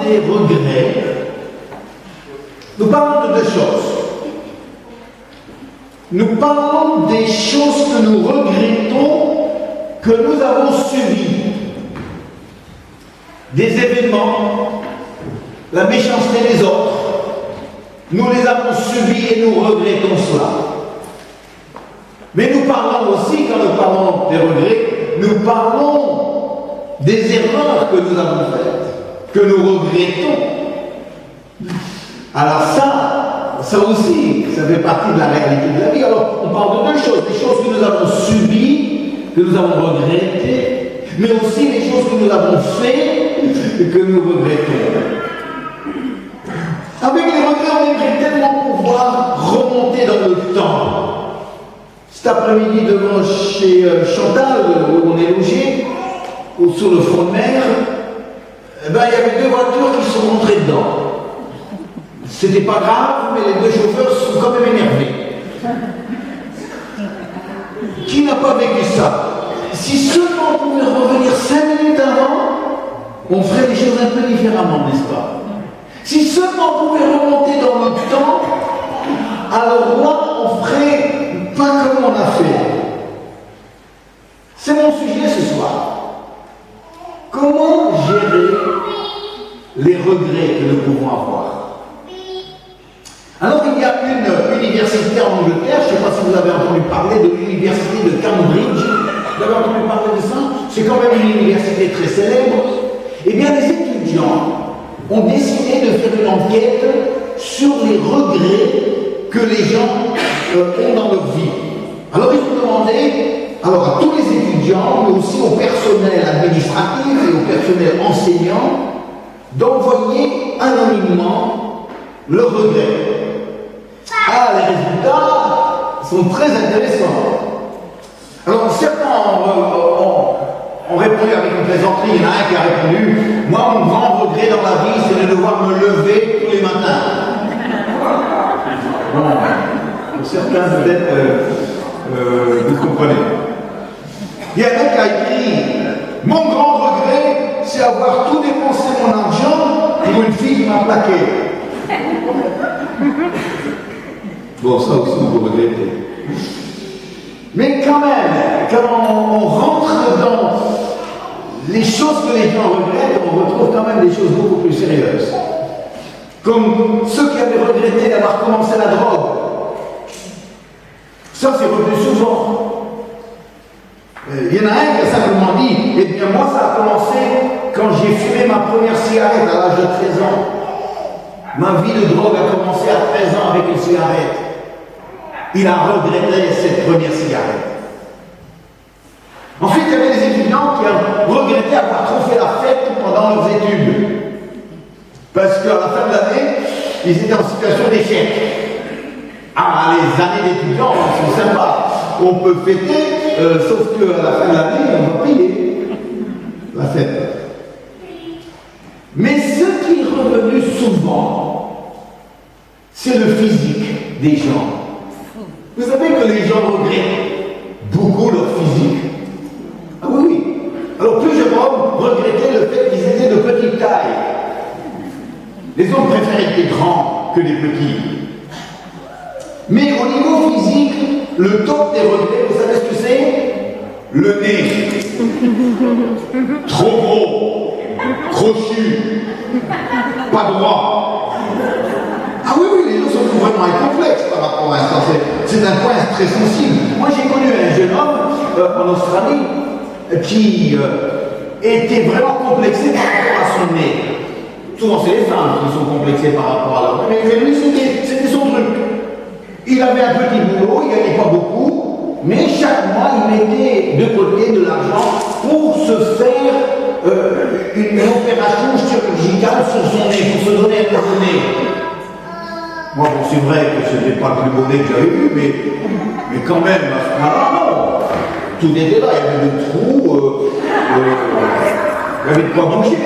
des regrets, nous parlons de deux choses. Nous parlons des choses que nous regrettons, que nous avons subies. Des événements, la méchanceté des autres, nous les avons subis et nous regrettons cela. Mais nous parlons aussi, quand nous parlons des regrets, nous parlons des erreurs que nous avons faites, que nous regrettons. Alors ça aussi, ça fait partie de la réalité de la vie. Alors on parle de deux choses, des choses que nous avons subies, que nous avons regrettées, mais aussi les choses que nous avons faites et que nous regrettons. Avec les regrets, on aimerait tellement pouvoir remonter dans le temps. Cet après-midi, devant chez Chantal, où on est logé, ou sur le front de mer, il y avait deux voitures qui sont rentrées dedans. C'était pas grave, mais les deux chauffeurs sont quand même énervés. Qui n'a pas vécu ça? Si seulement on pouvait revenir 5 minutes avant, on ferait les choses un peu différemment, n'est-ce pas? Si seulement on pouvait remonter dans le temps, alors là, on ferait pas comme on a fait. C'est mon sujet ce soir. Comment gérer les regrets que nous pouvons avoir? Alors, il y a une université en Angleterre, je ne sais pas si vous avez entendu parler de l'université de Cambridge. Vous avez entendu parler de ça? C'est quand même une université très célèbre. Eh bien, les étudiants ont décidé de faire une enquête sur les regrets que les gens ont dans leur vie. Alors, ils ont demandé à tous les étudiants, mais aussi au personnel administratif et au personnel enseignant, d'envoyer anonymement leurs regrets. Ah, les résultats sont très intéressants. Alors, certains ont répondu avec une plaisanterie. Il y en a un qui a répondu: moi, mon grand regret dans la vie, c'est de devoir me lever tous les matins. Bon, pour certains, peut-être, vous comprenez. Il y a un qui a écrit: mon grand regret, c'est avoir tout dépensé mon argent pour une fille qui m'a plaqué. Bon, ça aussi, on peut regretter. Mais quand même, quand on rentre dans les choses que les gens regrettent, on retrouve quand même des choses beaucoup plus sérieuses. Comme ceux qui avaient regretté d'avoir commencé la drogue. Ça, c'est revenu souvent. Il y en a un qui a simplement dit: eh bien, moi, ça a commencé quand j'ai fumé ma première cigarette à l'âge de 13 ans. Ma vie de drogue a commencé à 13 ans avec une cigarette. Il a regretté cette première cigarette. Ensuite, il y avait des étudiants qui ont regretté avoir trop fait la fête pendant leurs études. Parce qu'à la fin de l'année, ils étaient en situation d'échec. Ah, les années d'étudiants sont sympas. On peut fêter, sauf qu'à la fin de l'année, on va payer la fête. Mais ce qui est revenu souvent, c'est le physique des gens. Vous savez que les gens regrettent beaucoup leur physique. Ah oui, oui. Alors plus je regrettais le fait qu'ils étaient de petite taille. Les hommes préfèrent être des grands que des petits. Mais au niveau physique, le top des regrets, vous savez ce que c'est? Le nez. Trop gros. Crochu. Pas droit. Ah oui, oui, les gens sont vraiment complexes par rapport à ça. C'est un point très sensible. Moi, j'ai connu un jeune homme en Australie qui était vraiment complexé par rapport à son nez. Souvent, c'est les femmes qui sont complexées par rapport à leur nez. Mais lui, c'était son truc. Il avait un petit boulot, il ne gagnait pas beaucoup, mais chaque mois, il mettait de côté de l'argent pour se faire une opération chirurgicale sur son nez, pour se donner un nouveau nez. Moi, bon, c'est vrai que ce n'était pas le plus beau nez que j'avais vu, mais quand même, à ce moment-là, non. Tout était là, il y avait des trous, il y avait de quoi manger.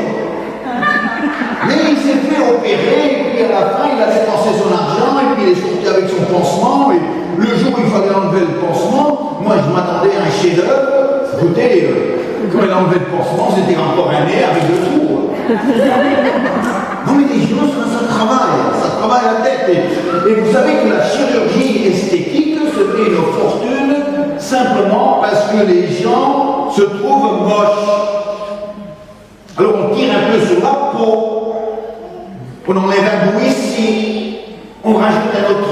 Mais il s'est fait opérer, et puis à la fin, il a dépensé son argent, et puis il est sorti avec son pansement, et le jour où il fallait enlever le pansement, moi je m'attendais à un chef-d'œuvre. Écoutez, quand il a enlevé le pansement, c'était encore un nez avec deux trous. Non mais les gens, ça travaille la tête. Et vous savez que la chirurgie esthétique se fait une fortune simplement parce que les gens se trouvent moches. Alors on tire un peu sur la peau, on enlève un bout ici, on rajoute un autre